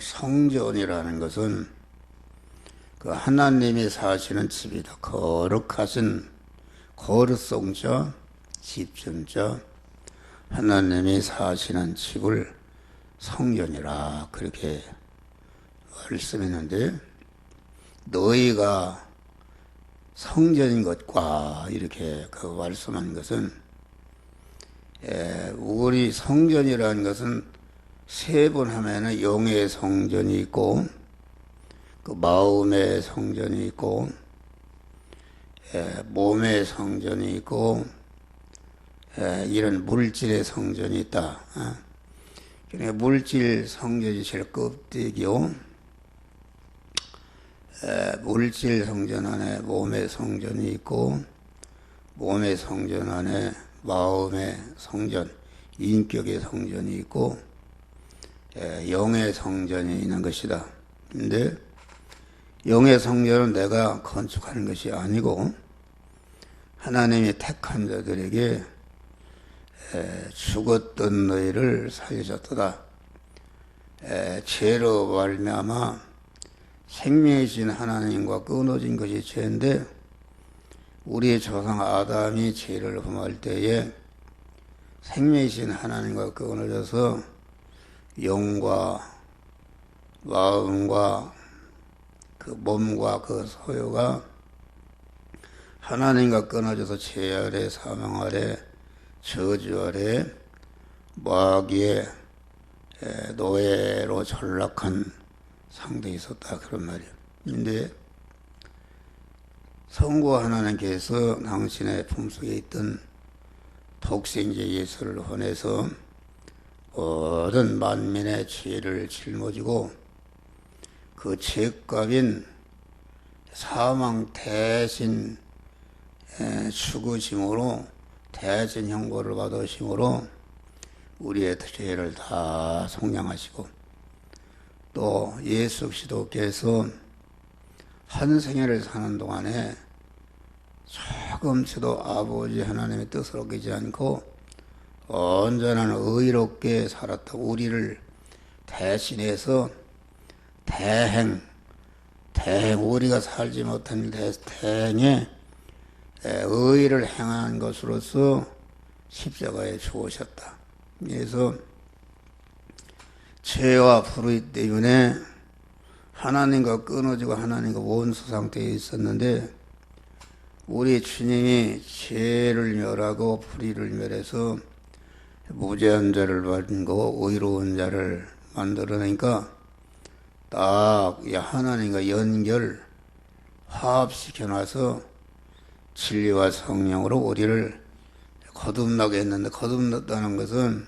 성전이라는 것은 그 하나님이 사시는 집이다. 거룩하신 거룩성자, 집전자, 하나님이 사시는 집을 성전이라 그렇게 말씀했는데, 너희가 성전인 것과 이렇게 그 말씀한 것은, 우리 성전이라는 것은 세 번 하면은 영의 성전이 있고, 그 마음의 성전이 있고, 몸의 성전이 있고, 이런 물질의 성전이 있다. 그러니까 물질 성전이 제일 껍데기요. 물질 성전 안에 몸의 성전이 있고, 몸의 성전 안에 마음의 성전, 인격의 성전이 있고, 영의 성전이 있는 것이다. 근데 영의 성전은 내가 건축하는 것이 아니고 하나님이 택한 자들에게 죽었던 너희를 살리셨도다. 죄로 말미암아 생명이신 하나님과 끊어진 것이 죄인데, 우리의 조상 아담이 죄를 범할 때에 생명이신 하나님과 끊어져서 영과 마음과 그 몸과 그 소유가 하나님과 끊어져서 죄 아래, 사망 아래, 저주 아래, 마귀의 노예로 전락한 상태에 있었다, 그런 말이에요. 근데 성부 하나님께서 당신의 품속에 있던 독생자 예수를 보내서 모든 만민의 죄를 짊어지고 그 죄값인 사망 대신 죽으심으로, 대신 형벌을 받으심으로 우리의 죄를 다 속량하시고, 또 예수 그리스도께서 한 생애를 사는 동안에 조금치도 아버지 하나님의 뜻을 어기지 않고 온전한 의롭게 살았다. 우리를 대신해서 대행, 우리가 살지 못한 대행에 의를 행한 것으로서 십자가에 죽으셨다. 그래서 죄와 불의 때문에 하나님과 끊어지고 하나님과 원수 상태에 있었는데, 우리 주님이 죄를 멸하고 불의를 멸해서 무죄한 자를 받고 의로운 자를 만들어내니까 딱 하나님과 연결, 화합시켜놔서 진리와 성령으로 우리를 거듭나게 했는데, 거듭났다는 것은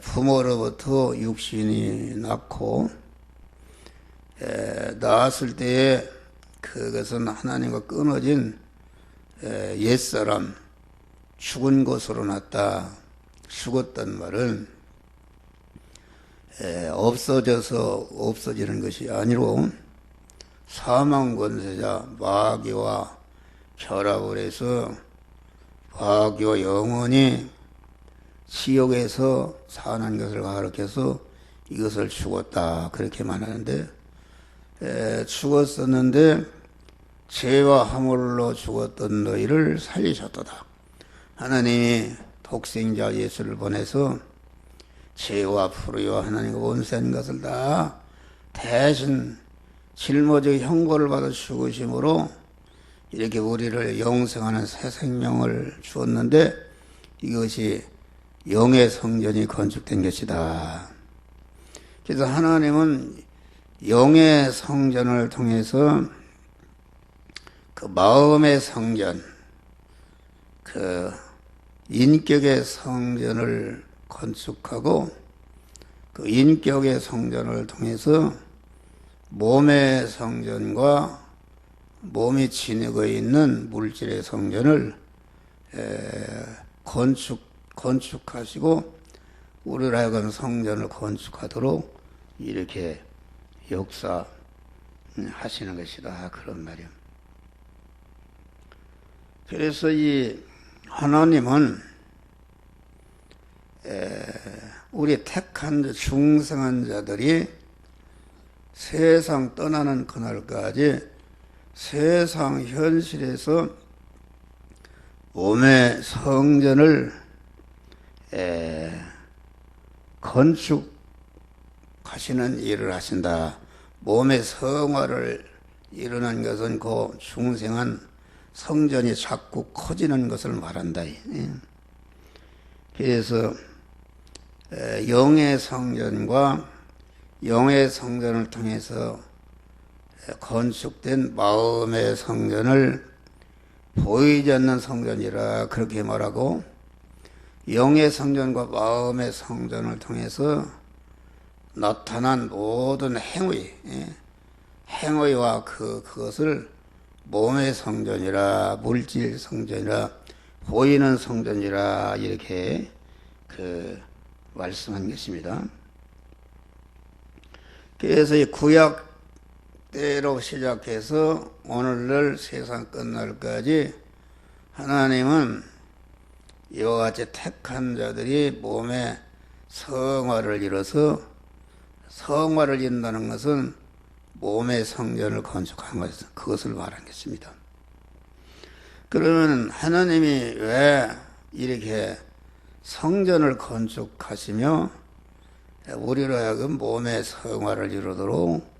부모로부터 육신이 낳고 낳았을 때에 그것은 하나님과 끊어진 옛사람, 죽은 것으로 낳았다. 죽었단 말은 없어져서 없어지는 것이 아니고 사망 권세자 마귀와 결합을 해서 마귀와 영원히 지옥에서 사는 것을 가르쳐서 이것을 죽었다, 그렇게 말하는데, 죽었었는데 죄와 함으로 죽었던 너희를 살리셨도다. 하나님이 독생자 예수를 보내서 죄와 불의와 하나님과 원수한 것을 다 대신 짊어지고 형벌을 받아 죽으심으로 이렇게 우리를 영생하는 새 생명을 주었는데, 이것이 영의 성전이 건축된 것이다. 그래서 하나님은 영의 성전을 통해서 그 마음의 성전, 그 인격의 성전을 건축하고, 그 인격의 성전을 통해서 몸의 성전과 몸이 지니고 있는 물질의 성전을 건축하시고, 우리를 하여금 성전을 건축하도록 이렇게 역사하시는 것이다, 그런 말이에요. 그래서 이 하나님은 우리 택한 중생한 자들이 세상 떠나는 그날까지 세상 현실에서 몸의 성전을 건축하시는 일을 하신다. 몸의 성화를 이루는 것은 그 중생한 성전이 자꾸 커지는 것을 말한다. 그래서 영의 성전과 영의 성전을 통해서 건축된 마음의 성전을 보이지 않는 성전이라 그렇게 말하고, 영의 성전과 마음의 성전을 통해서 나타난 모든 행위와 그것을 몸의 성전이라, 물질 성전이라, 보이는 성전이라 이렇게 말씀한 것입니다. 그래서 이 구약 때로 시작해서 오늘날 세상 끝날까지 하나님은 이와 같이 택한 자들이 몸의 성화를 이뤄서, 성화를 이룬다는 것은 몸의 성전을 건축한 것, 그것을 말한 것입니다. 그러면 하나님이 왜 이렇게 성전을 건축하시며 우리로 하여금 몸의 성화를 이루도록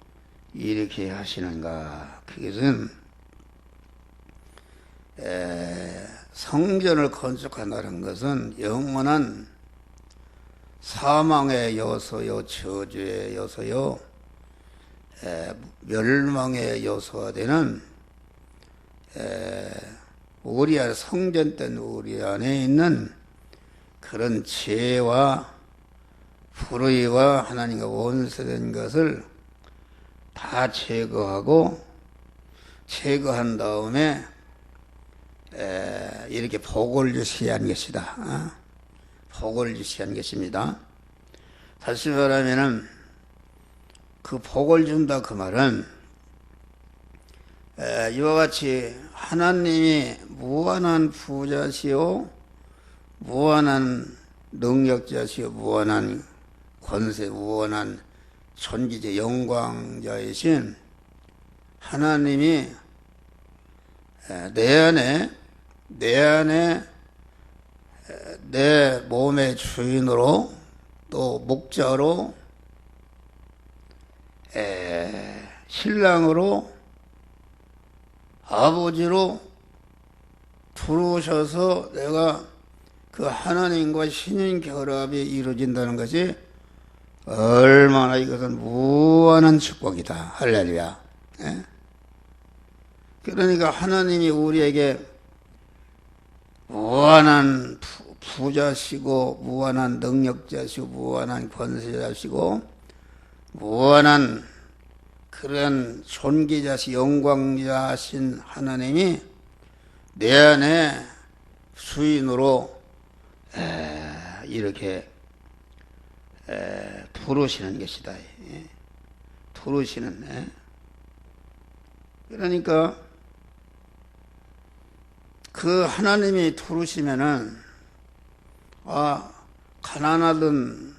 이렇게 하시는가? 그것은 성전을 건축한다는 것은 영원한 사망의 요소요, 저주의 요소요, 멸망의 요소가 되는 우리 안에, 성전된 우리 안에 있는 그런 죄와 불의와 하나님과 원수된 것을 다 제거하고, 제거한 다음에 이렇게 복을 주시게 한 것이다. 복을 주시게 한 것입니다. 다시 말하면은 그 복을 준다 그 말은 이와 같이 하나님이 무한한 부자시오, 무한한 능력자시오, 무한한 권세, 무한한 존귀자, 영광자이신 하나님이 내 안에 내 몸의 주인으로, 또 목자로, 신랑으로, 아버지로 들어오셔서 내가 그 하나님과 신인 결합이 이루어진다는 것이 얼마나 이것은 무한한 축복이다. 할렐루야. 그러니까 하나님이 우리에게 무한한 부자시고, 무한한 능력자시고, 무한한 권세자시고, 무한한 그런 존귀자시, 영광자신 하나님이 내 안에 주인으로 이렇게 부르시는 것이다. 부르시는. 그러니까 그 하나님이 부르시면은, 가난하던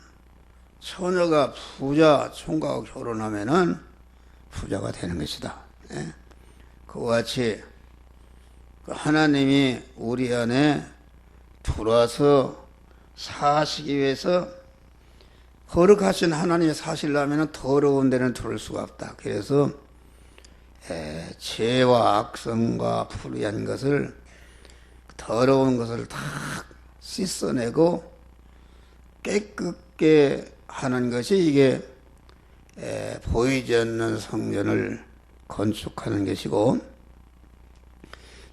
처녀가 부자 총각하고 결혼하면은 부자가 되는 것이다. 그와 같이 하나님이 우리 안에 들어와서 사시기 위해서, 거룩하신 하나님이 사시려면 더러운 데는 들어올 수가 없다. 그래서 죄와 악성과 불의한 것을, 더러운 것을 다 씻어내고 깨끗게 하는 것이 이게 보이지 않는 성전을 건축하는 것이고,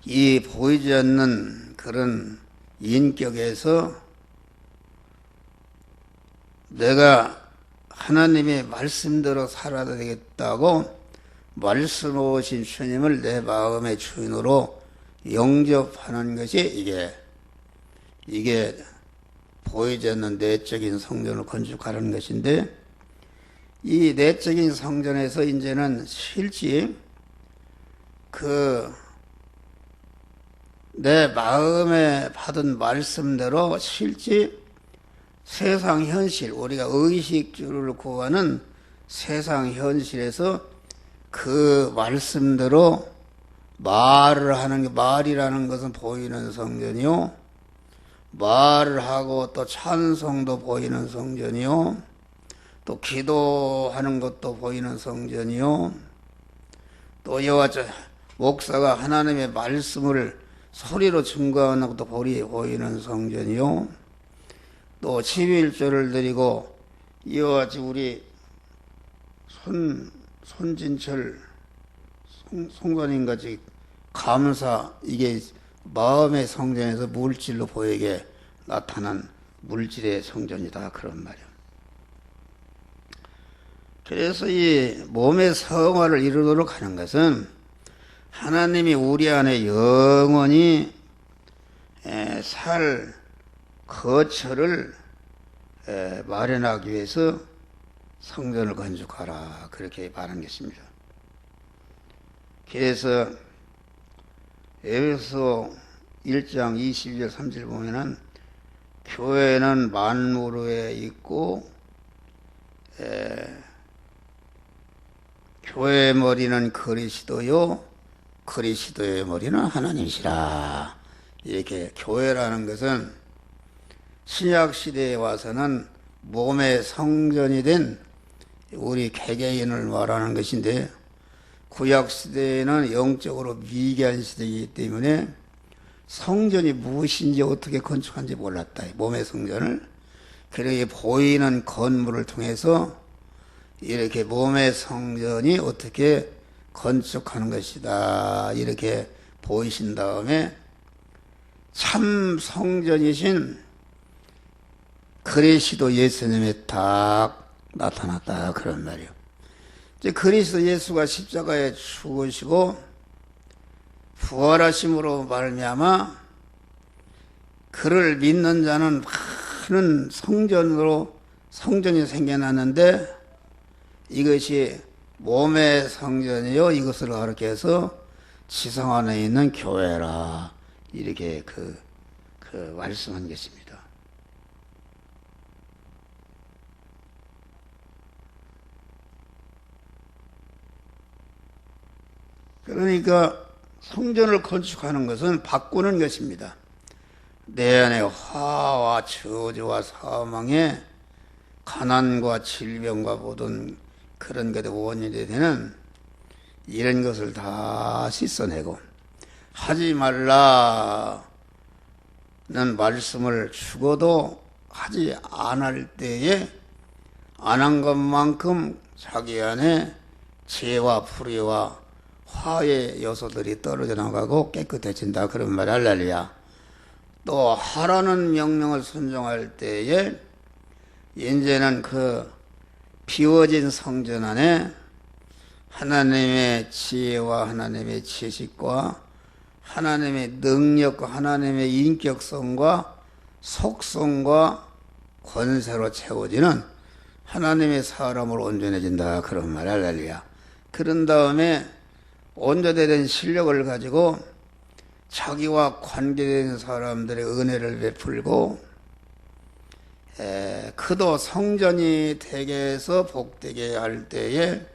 이 보이지 않는 그런 인격에서 내가 하나님의 말씀대로 살아야 되겠다고 말씀 오신 주님을 내 마음의 주인으로 영접하는 것이 이게 보이지 않는 내적인 성전을 건축하는 것인데, 이 내적인 성전에서 이제는 실제 내 마음에 받은 말씀대로 실제 세상 현실, 우리가 의식주를 구하는 세상 현실에서 그 말씀대로 말을 하는 게, 말이라는 것은 보이는 성전이요, 말을 하고 또 찬송도 보이는 성전이요, 또 기도하는 것도 보이는 성전이요, 또 여호와 목사가 하나님의 말씀을 소리로 증거하는 것도 보이는 성전이요, 또 11조를 드리고 이와 같이 우리 손진철 송관님같이 감사, 이게 마음의 성전에서 물질로 보이게 나타난 물질의 성전이다, 그런 말이야. 그래서 이 몸의 성화를 이루도록 하는 것은 하나님이 우리 안에 영원히 살 거처를 마련하기 위해서 성전을 건축하라, 그렇게 말한 것입니다. 그래서 에베소 1장 22절 3절 보면은 교회는 만물 위에 있고 교회의 머리는 그리스도요, 그리스도의 머리는 하나님이시라. 이렇게 교회라는 것은 신약 시대에 와서는 몸의 성전이 된 우리 개개인을 말하는 것인데, 구약 시대에는 영적으로 미개한 시대이기 때문에 성전이 무엇인지 어떻게 건축한지 몰랐다, 몸의 성전을. 그렇게 보이는 건물을 통해서 이렇게 몸의 성전이 어떻게 건축하는 것이다, 이렇게 보이신 다음에 참 성전이신 그리스도 예수님이 딱 나타났다, 그런 말이에요. 이제 그리스도 예수가 십자가에 죽으시고 부활하심으로 말미암아 그를 믿는 자는 많은 성전이 생겨났는데, 이것이 몸의 성전이요, 이것을 가르쳐서 지성 안에 있는 교회라, 이렇게 그 말씀한 것입니다. 그러니까 성전을 건축하는 것은 바꾸는 것입니다. 내 안에 화와 저주와 사망에 가난과 질병과 모든 그런 것의 원인이 되는 이런 것을 다 씻어내고, 하지 말라는 말씀을 죽어도 하지 않을 때에 안 한 것만큼 자기 안에 죄와 불의와 화의 요소들이 떨어져 나가고 깨끗해진다, 그런 말. 할렐루야. 또 하라는 명령을 순종할 때에 이제는 그 비워진 성전 안에 하나님의 지혜와 하나님의 지식과 하나님의 능력과 하나님의 인격성과 속성과 권세로 채워지는 하나님의 사람으로 온전해진다, 그런 말. 할렐루야. 그런 다음에 온전된 실력을 가지고 자기와 관계된 사람들의 은혜를 베풀고, 그도 성전이 되게 해서 복되게 할 때에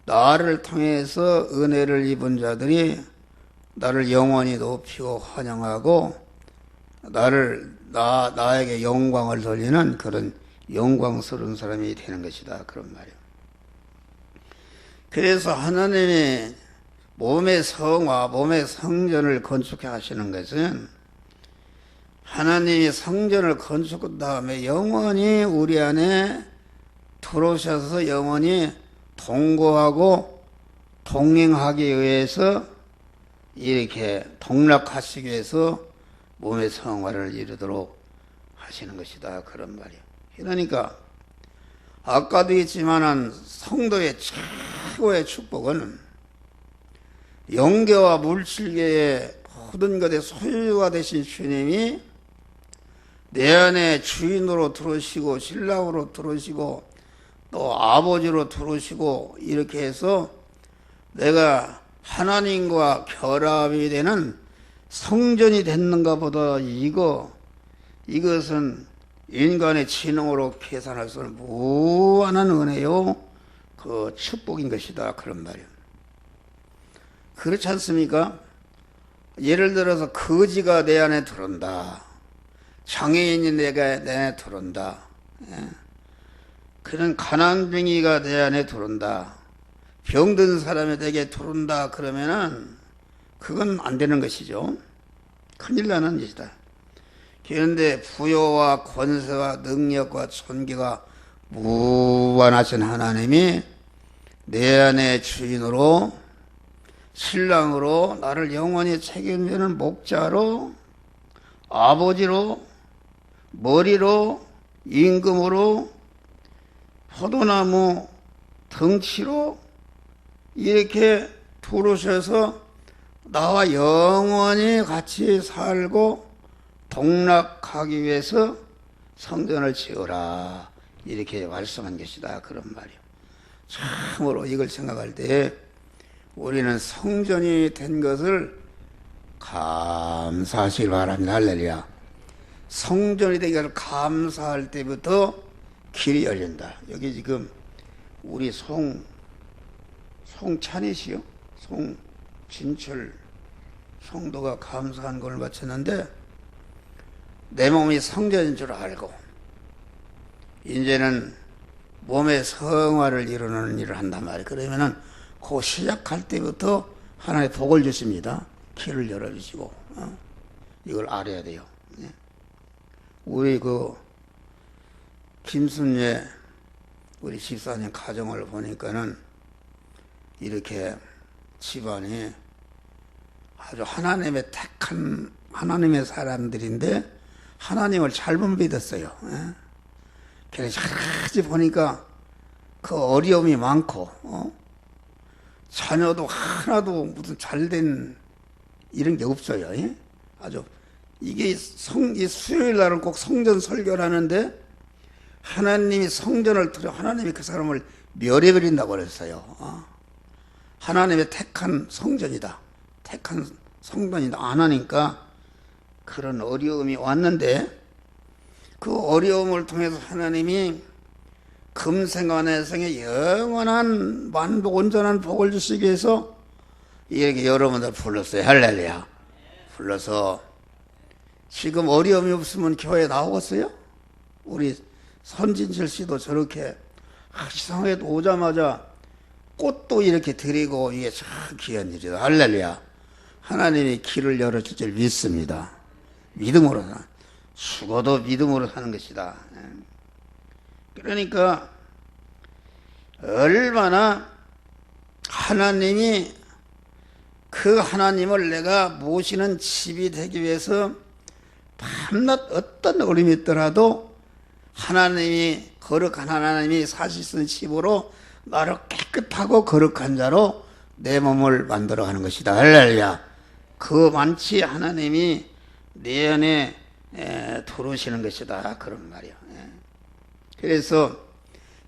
나를 통해서 은혜를 입은 자들이 나를 영원히 높이고 환영하고 나에게 영광을 돌리는 그런 영광스러운 사람이 되는 것이다, 그런 말이에요. 그래서 하나님이 몸의 성화, 몸의 성전을 건축해 하시는 것은 하나님이 성전을 건축한 다음에 영원히 우리 안에 들어오셔서 영원히 동거하고 동행하기 위해서, 이렇게 동락하시기 위해서 몸의 성화를 이루도록 하시는 것이다, 그런 말이에요. 그러니까 아까도 했지만은 성도의 최고의 축복은 영계와 물질계의 모든 것의 소유가 되신 주님이 내 안에 주인으로 들어오시고 신랑으로 들어오시고 또 아버지로 들어오시고, 이렇게 해서 내가 하나님과 결합이 되는 성전이 됐는가 보다. 이것은 인간의 지능으로 계산할 수 없는 무한한 은혜요, 그 축복인 것이다. 그런 말이에요. 그렇지 않습니까? 예를 들어서 거지가 내 안에 들어온다. 장애인이 내 안에 들어온다. 그런 가난뱅이가 내 안에 들어온다. 병든 사람이 내게 들어온다. 그러면은 그건 안 되는 것이죠. 큰일 나는 것이다. 그런데 부여와 권세와 능력과 존귀가 무한하신 하나님이 내 안의 주인으로, 신랑으로, 나를 영원히 책임지는 목자로, 아버지로, 머리로, 임금으로, 포도나무 덩치로 이렇게 부르셔서 나와 영원히 같이 살고 동락하기 위해서 성전을 지으라, 이렇게 말씀한 것이다. 그런 말이요. 참으로 이걸 생각할 때 우리는 성전이 된 것을 감사하시길 바랍니다. 할렐루야. 성전이 된 것을 감사할 때부터 길이 열린다. 여기 지금 우리 송찬이시요, 송진철 성도가 감사한 걸 바쳤는데, 내 몸이 성전인 줄 알고 이제는 몸의 성화를 이루는 일을 한단 말이에요. 그러면은 그 시작할 때부터 하나의 복을 주십니다. 길을 열어주시고, 이걸 알아야 돼요. 우리 김순예 우리 집사님 가정을 보니까는 이렇게 집안이 아주 하나님의 택한 하나님의 사람들인데 하나님을 잘못 믿었어요. 그래서 여러 가지 보니까 그 어려움이 많고, 자녀도 하나도 무슨 잘된 이런 게 없어요. 아주 이게 이 수요일 날은 꼭 성전 설교를 하는데 하나님이 성전을 들여 하나님이 그 사람을 멸해버린다고 그랬어요. 하나님의 택한 성전이다, 택한 성전이다 안 하니까 그런 어려움이 왔는데, 그 어려움을 통해서 하나님이 금생안해성에 영원한 만복 온전한 복을 주시기 위해서 이렇게 여러분들 불렀어요. 할렐루야. 불러서 지금 어려움이 없으면 교회에 나오겠어요? 우리 선진철 씨도 저렇게 시상회도 오자마자 꽃도 이렇게 드리고, 이게 참 귀한 일이다. 할렐루야. 하나님이 길을 열어줄 줄 믿습니다. 믿음으로 죽어도 믿음으로 사는 것이다. 그러니까 얼마나 하나님이, 그 하나님을 내가 모시는 집이 되기 위해서 밤낮 어떤 어려움이 있더라도 하나님이, 거룩한 하나님이 사실 쓴 집으로 나를 깨끗하고 거룩한 자로 내 몸을 만들어가는 것이다. 할렐루야. 그 만치 하나님이 내 안에 들어오시는 것이다. 그런 말이야. 그래서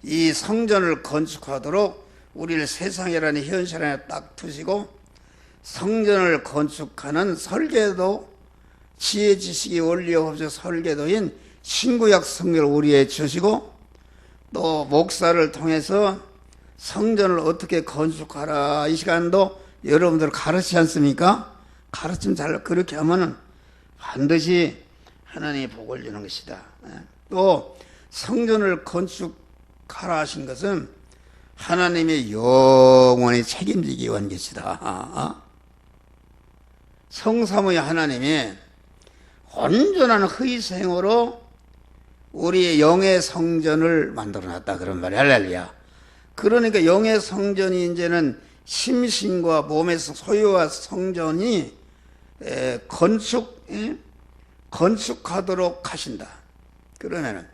이 성전을 건축하도록 우리를 세상이라는 현실 안에 딱 두시고, 성전을 건축하는 설계도, 지혜 지식이 원리와 법적 설계도인 신구약 성경을 우리에 주시고, 또 목사를 통해서 성전을 어떻게 건축하라, 이 시간도 여러분들 가르치지 않습니까? 가르치면 잘 그렇게 하면은 반드시 하나님이 복을 주는 것이다. 또 성전을 건축하라 하신 것은 하나님의 영원히 책임지기 위한 것이다. 성삼의 하나님이 온전한 희생으로 우리의 영의 성전을 만들어놨다. 그런 말이야. 할렐루야. 그러니까 영의 성전이 이제는 심신과 몸에서 소유와 성전이 건축하도록 하신다. 그러면은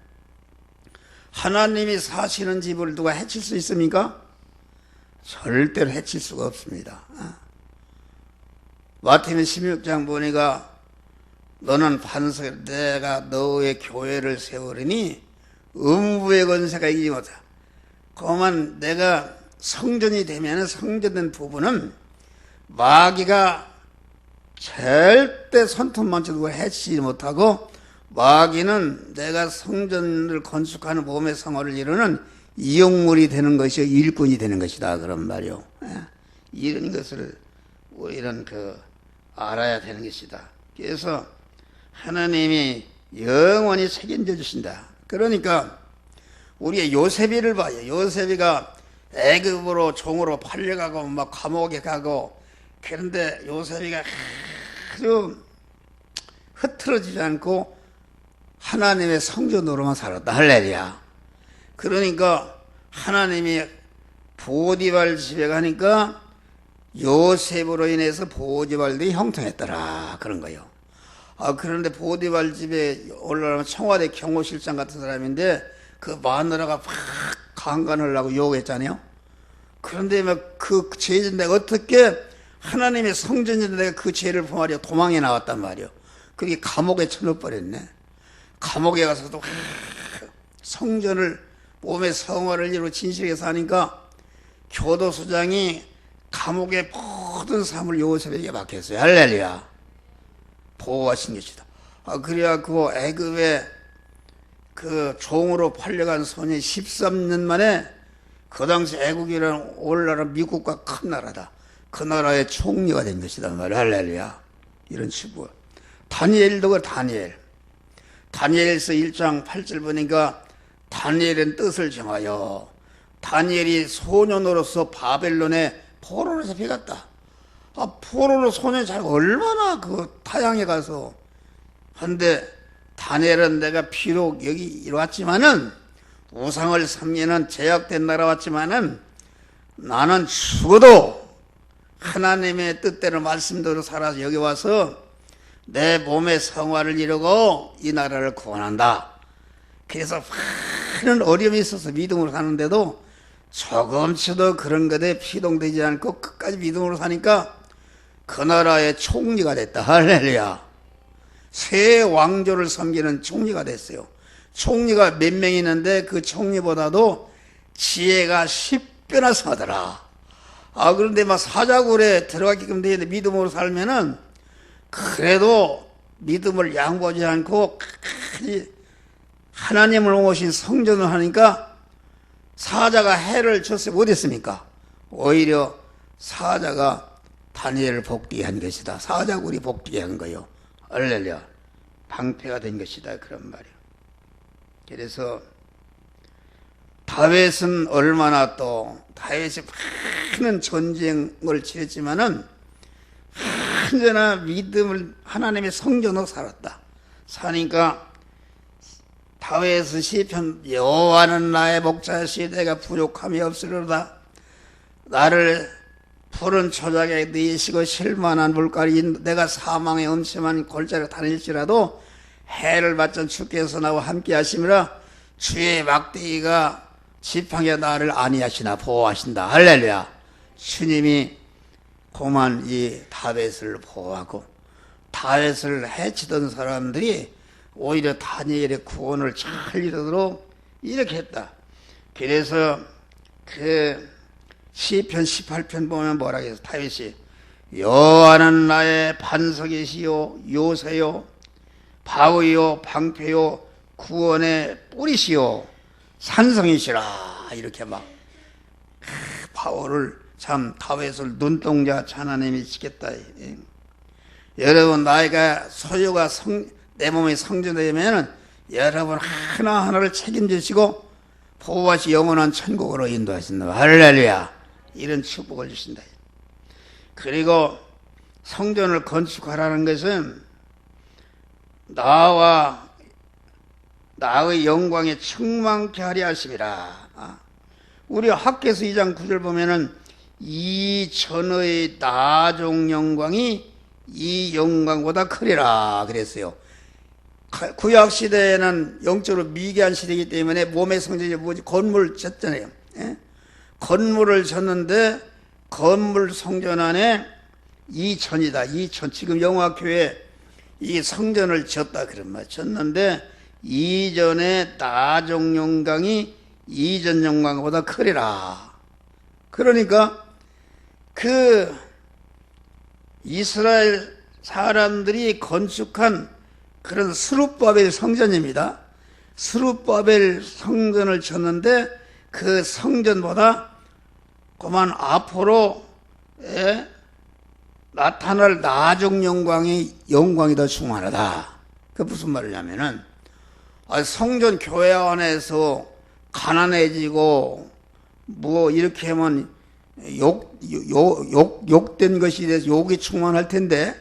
하나님이 사시는 집을 누가 해칠 수 있습니까? 절대로 해칠 수가 없습니다. 마태복음 16장 보니까 너는 반석, 내가 너의 교회를 세우리니 음부의 권세가 이기지 못하. 그만 내가 성전이 되면 성전된 부분은 마귀가 절대 손톱만져도 해치지 못하고 마귀는 내가 성전을 건축하는 몸의 성화를 이루는 이용물이 되는 것이 일꾼이 되는 것이다 그런 말이요. 이런 것을 우리는 알아야 되는 것이다. 그래서 하나님이 영원히 책임져 주신다. 그러니까 우리의 요셉이를 봐요. 요셉이가 애굽으로 종으로 팔려가고 막 감옥에 가고, 그런데 요셉이가 아주 흐트러지지 않고 하나님의 성전으로만 살았다. 할렐루야. 그러니까 하나님이 보디발 집에 가니까 요셉으로 인해서 보디발들이 형통했더라 그런 거예요. 그런데 보디발 집에 올라가면 청와대 경호실장 같은 사람인데 그 마누라가 막 강간을 하고 욕했잖아요. 그런데 막 그 죄인데 어떻게 하나님의 성전인데 내가 그 죄를 범하려 도망해 나왔단 말이에요. 그게 감옥에 쳐넣어버렸네. 감옥에 가서도 성전을 몸의 성화를 이루고 진실하게 사니까 교도소장이 감옥의 모든 삶을 요셉에게 맡겼어요. 할렐루야. 보호하신 것이다. 그래갖고 애굽에 그 종으로 팔려간 소년이 13년 만에 그 당시 애국이라는 오늘날은 미국과 큰 나라다. 그 나라의 총리가 된 것이다. 할렐루야. 이런 축복. 다니엘도 그 다니엘서 1장 8절 보니까 다니엘은 뜻을 정하여 다니엘이 소년으로서 바벨론의 포로로 잡혀갔다. 포로로 소년이 잘 얼마나 타향에 가서 한데 다니엘은 내가 비록 여기 왔지만은 우상을 섬기는 제약된 나라 왔지만은 나는 죽어도 하나님의 뜻대로 말씀대로 살아서 여기 와서 내 몸의 성화를 이루고 이 나라를 구원한다. 그래서 많은 어려움이 있어서 믿음으로 사는데도 조금씩도 그런 것에 피동되지 않고 끝까지 믿음으로 사니까 그 나라의 총리가 됐다. 할렐루야. 새 왕조를 섬기는 총리가 됐어요. 총리가 몇 명 있는데 그 총리보다도 지혜가 10배나 서더라. 그런데 막 사자굴에 들어가게끔 되는데 믿음으로 살면은 그래도 믿음을 양보하지 않고 하나님을 오신 성전을 하니까 사자가 해를 줬어요. 어땠습니까? 오히려 사자가 다니엘을 복되게 한 것이다. 사자굴이 복되게 한 거요. 할렐루야. 방패가 된 것이다. 그런 말이에요. 그래서 다윗은 얼마나 다윗이 많은 전쟁을 치렀지만은 언제나 믿음을 하나님의 성전으로 살았다. 사니까 다윗의 시편 여호와는 나의 목자시니 내가 부족함이 없으리로다. 나를 푸른 초장에 누이시고 실만한 물가리 내가 사망의 음침한 골짜기를 다닐지라도 해를 받전 주께서 나와 함께 하심이라 주의 막대기가 지팡이가 나를 안위하시나 보호하신다. 할렐루야. 주님이 고만 이 다윗을 보호하고 다윗을 해치던 사람들이 오히려 다니엘의 구원을 잘 이루도록 이렇게 했다. 그래서 그 시편 18편 보면 뭐라 해서 다윗이 여호와는 나의 반석이시요 요새요 바위요 방패요 구원의 뿌리시요 산성이시라. 이렇게 막 바울을 참 다윗을 눈동자 하나님이 지켰다. 여러분 나이가 소유가 내 몸이 성전되면은 여러분 하나하나를 책임지시고 보호하시 영원한 천국으로 인도하신다. 할렐루야. 이런 축복을 주신다. 그리고 성전을 건축하라는 것은 나의 영광에 충만케 하려 하심이라. 우리 학개서 2장 9절 보면은 이 전의 나종 영광이 이 영광보다 크리라 그랬어요. 구약 시대에는 영적으로 미개한 시대이기 때문에 몸의 성전이 뭐지? 건물을 졌잖아요. 건물을 졌는데 건물 성전 안에 이 전이다. 이 전 지금 영화교회 이 성전을 졌다 그런 말 졌는데 이전의 나종 영광이 이전 영광보다 크리라. 그러니까 그 이스라엘 사람들이 건축한 그런 스룹바벨 성전입니다. 스룹바벨 성전을 쳤는데 그 성전보다 그만 앞으로 나타날 나중 영광이 더 충만하다. 그 무슨 말이냐면은 성전 교회 안에서 가난해지고 뭐 이렇게 하면 욕된 것이 돼서 욕이 충만할 텐데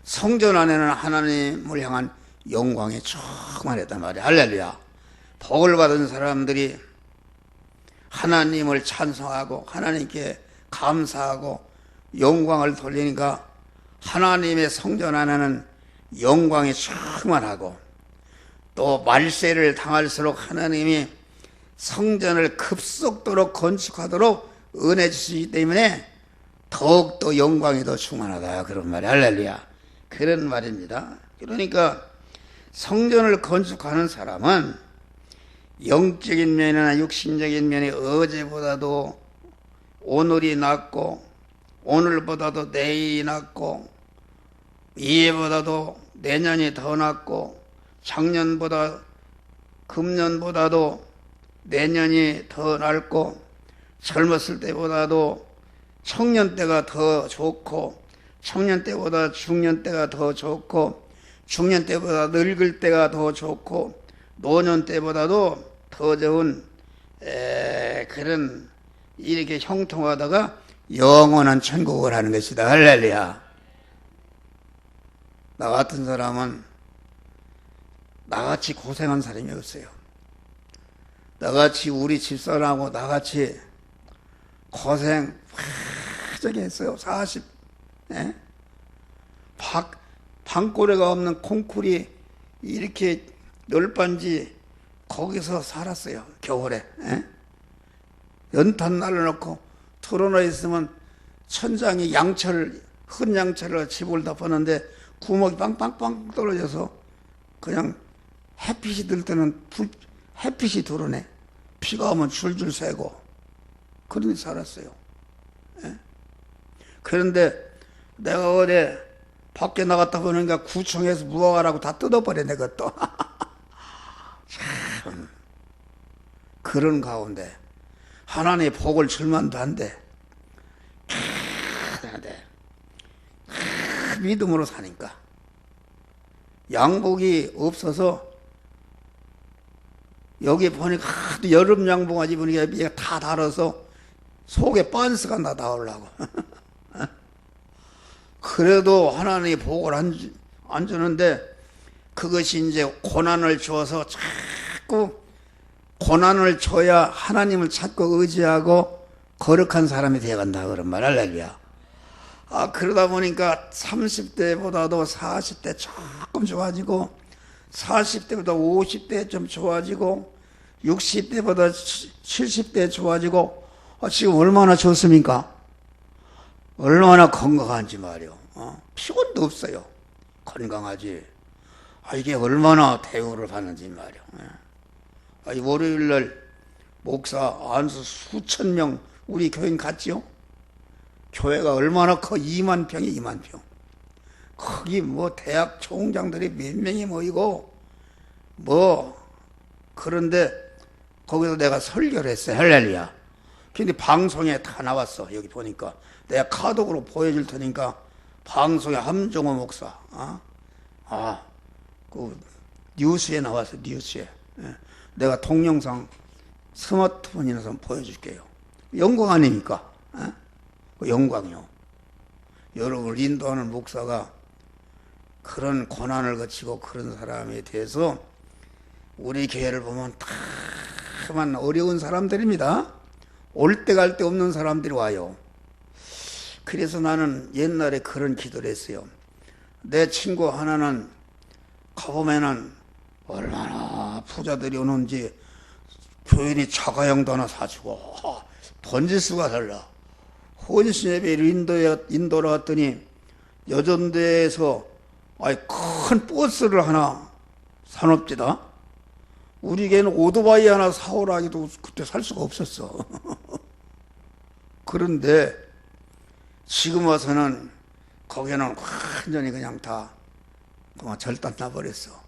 성전 안에는 하나님을 향한 영광이 충만했단 말이야. 할렐루야. 복을 받은 사람들이 하나님을 찬송하고 하나님께 감사하고 영광을 돌리니까 하나님의 성전 안에는 영광이 충만하고 또 말세를 당할수록 하나님이 성전을 급속도로 건축하도록 은혜 주시기 때문에 더욱더 영광이 더 충만하다. 그런 말이 할렐루야. 그런 말입니다. 그러니까 성전을 건축하는 사람은 영적인 면이나 육신적인 면이 어제보다도 오늘이 낫고 오늘보다도 내일이 낫고 이해보다도 내년이 더 낫고 작년보다 금년보다도 내년이 더 낫고 젊었을 때보다도 청년 때가 더 좋고 청년 때보다 중년 때가 더 좋고 중년 때보다 늙을 때가 더 좋고 노년 때보다도 더 좋은 그런 이렇게 형통하다가 영원한 천국을 하는 것이다. 할렐루야. 나 같은 사람은 나같이 고생한 사람이 없어요. 나같이 우리 집사람하고 나같이 고생 저기 했어요. 40 방꼬레가 없는 콩쿨이 이렇게 널빤지 거기서 살았어요. 겨울에 연탄 날려놓고 틀어놓아 있으면 천장이 흙 양철로 집을 덮었는데 구멍이 빵빵빵 떨어져서 그냥 햇빛이 들 때는 햇빛이 들어오네. 비가 오면 줄줄 새고 그런 데 살았어요. 그런데 내가 어제 밖에 나갔다 보니까 구청에서 무화과라고 다 뜯어버렸네. 그것도 참 그런 가운데 하나님의 복을 줄만도 한데 믿음으로 사니까 양복이 없어서 여기 보니까 여름 양복을 입으니까 이게 다 달아서 속에 빤스가 나오려고 그래도 하나님이 복을 안 주는데 그것이 이제 고난을 주어서 자꾸 고난을 줘야 하나님을 찾고 의지하고 거룩한 사람이 되어간다. 그런 말. 할렐루야. 그러다 보니까 30대보다도 40대 조금 좋아지고 40대보다 50대 좀 좋아지고 60대보다 70대 좋아지고 지금 얼마나 좋습니까? 얼마나 건강한지 말이요. 피곤도 없어요. 건강하지. 이게 얼마나 대우를 받는지 말이요. 월요일날 목사 안수 수천 명 우리 교인 갔지요? 교회가 얼마나 커? 2만 평이 2만 평. 거기 뭐 대학 총장들이 몇 명이 모이고 그런데 거기서 내가 설교를 했어요. 할렐루야. 근데 방송에 다 나왔어. 여기 보니까 내가 카톡으로 보여줄 테니까 방송에 함종호 목사 그 뉴스에 나왔어. 뉴스에. 내가 동영상 스마트폰이라서 보여줄게요. 영광 아닙니까? 영광이요. 여러분을 인도하는 목사가 그런 고난을 거치고 그런 사람에 대해서 우리 교회를 보면 다만 어려운 사람들입니다. 올 때 갈 데 없는 사람들이 와요. 그래서 나는 옛날에 그런 기도를 했어요. 내 친구 하나는 가보면은 얼마나 부자들이 오는지 교인이 자가용도 하나 사주고 번지수가 달라. 혼신예배를 인도로 갔더니 여전대에서 큰 버스를 하나 사놓읍시다. 우리 교회는 오토바이 하나 사오라 해도 그때 살 수가 없었어. 그런데 지금 와서는 거기는 완전히 그냥 다 그만 절단 나버렸어.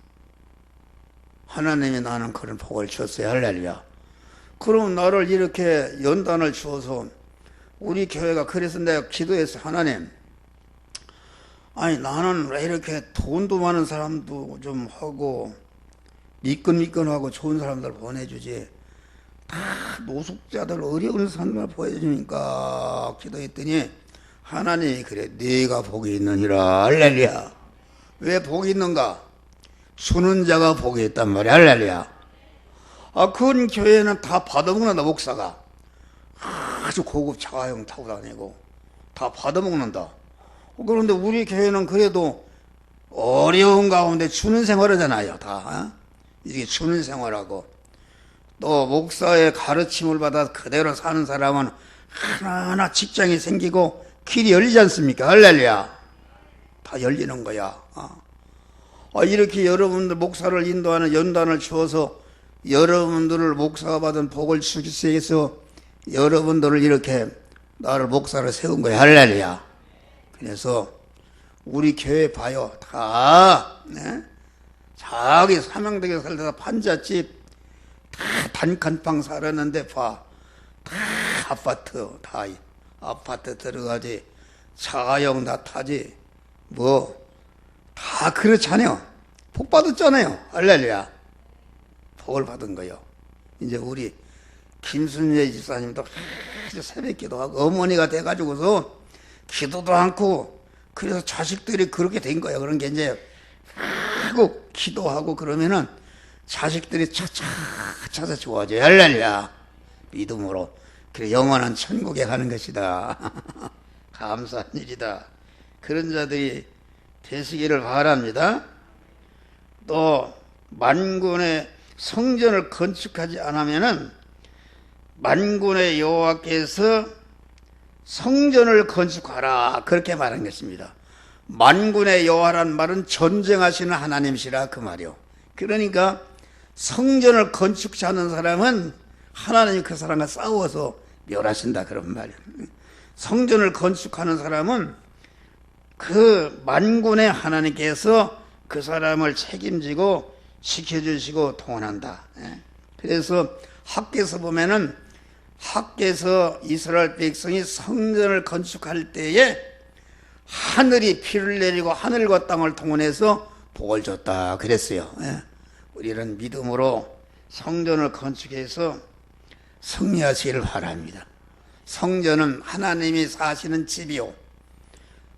하나님이 나는 그런 복을 주었어요. 할렐루야. 그럼 나를 이렇게 연단을 주어서 우리 교회가 그래서 내가 기도했어. 하나님, 아니 나는 왜 이렇게 돈도 많은 사람도 좀 하고 미끈미끈하고 좋은 사람들 보내주지, 다 노숙자들 어려운 사람들 보여주니까 기도했더니 하나님이 그래, 네가 복이 있느니라. 할렐루야. 왜 복이 있는가? 주는 자가 복이 있단 말이야. 할렐루야. 큰 교회는 다 받아먹는다. 목사가 아주 고급 자가용 타고 다니고 다 받아먹는다. 그런데 우리 교회는 그래도 어려운 가운데 주는 생활하잖아요. 다 이게 주는 생활하고, 또 목사의 가르침을 받아 그대로 사는 사람은 하나하나 직장이 생기고 길이 열리지 않습니까? 할렐루야. 다 열리는 거야. 이렇게 여러분들 목사를 인도하는 연단을 주어서 여러분들을 목사가 받은 복을 주기 위해서 여러분들을 이렇게 나를 목사를 세운 거야. 할렐루야. 그래서 우리 교회 봐요. 다 자기 사명되게 살다가 판잣집 다 단칸방 살았는데 봐. 다 아파트 들어가지, 자가용 다 타지, 뭐 다 그렇잖아요. 복 받았잖아요. 할렐루야. 복을 받은 거요. 이제 우리 김순재 집사님도 아주 새벽 기도하고 어머니가 돼가지고서 기도도 않고, 그래서 자식들이 그렇게 된 거예요. 그런 게 이제 하고 기도하고 그러면은 자식들이 차차 좋아져요. 할렐루야. 믿음으로. 그래, 영원한 천국에 가는 것이다. 감사한 일이다. 그런 자들이 되시기를 바랍니다. 또 만군의 성전을 건축하지 않으면은 만군의 여호와께서 성전을 건축하라, 그렇게 말한 것입니다. 만군의 여호와란 말은 전쟁하시는 하나님이시라 그 말이요. 그러니까 성전을 건축지 않는 사람은 하나님이 그 사람과 싸워서 멸하신다, 그런 말이에요. 성전을 건축하는 사람은 그 만군의 하나님께서 그 사람을 책임지고 지켜주시고 동원한다. 그래서 학개서 보면은, 학개서 이스라엘 백성이 성전을 건축할 때에 하늘이 비를 내리고 하늘과 땅을 동원해서 복을 줬다 그랬어요. 우리는 믿음으로 성전을 건축해서 승리하시기를 바랍니다. 성전은 하나님이 사시는 집이요,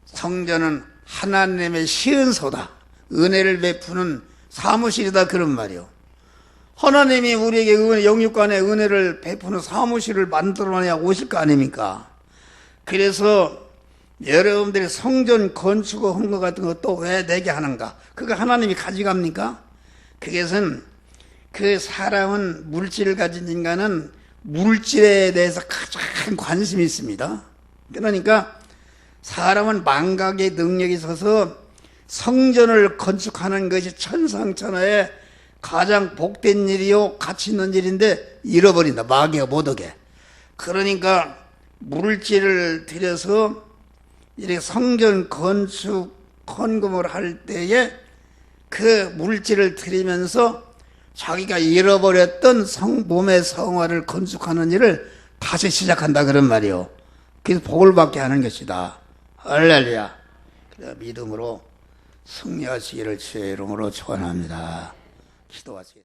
성전은 하나님의 시은소다, 은혜를 베푸는 사무실이다, 그런 말이요. 하나님이 우리에게 영육간의 은혜를 베푸는 사무실을 만들어내야 오실 거 아닙니까? 그래서 여러분들이 성전 건축한 것 같은 거 또 왜 내게 하는가? 그거 하나님이 가져갑니까? 그것은 그 사람은, 물질을 가진 인간은 물질에 대해서 가장 관심이 있습니다. 그러니까 사람은 망각의 능력이 있어서 성전을 건축하는 것이 천상천하에 가장 복된 일이요, 가치 있는 일인데 잃어버린다. 마귀가 못하게. 그러니까 물질을 들여서 이렇게 성전 건축 헌금을 할 때에 그 물질을 들이면서 자기가 잃어버렸던 몸의 성화를 건축하는 일을 다시 시작한다, 그런 말이요. 그래서 복을 받게 하는 것이다. 할렐루야. 믿음으로 승리하시기를 주의 이름으로 축원합니다. 기도하세요.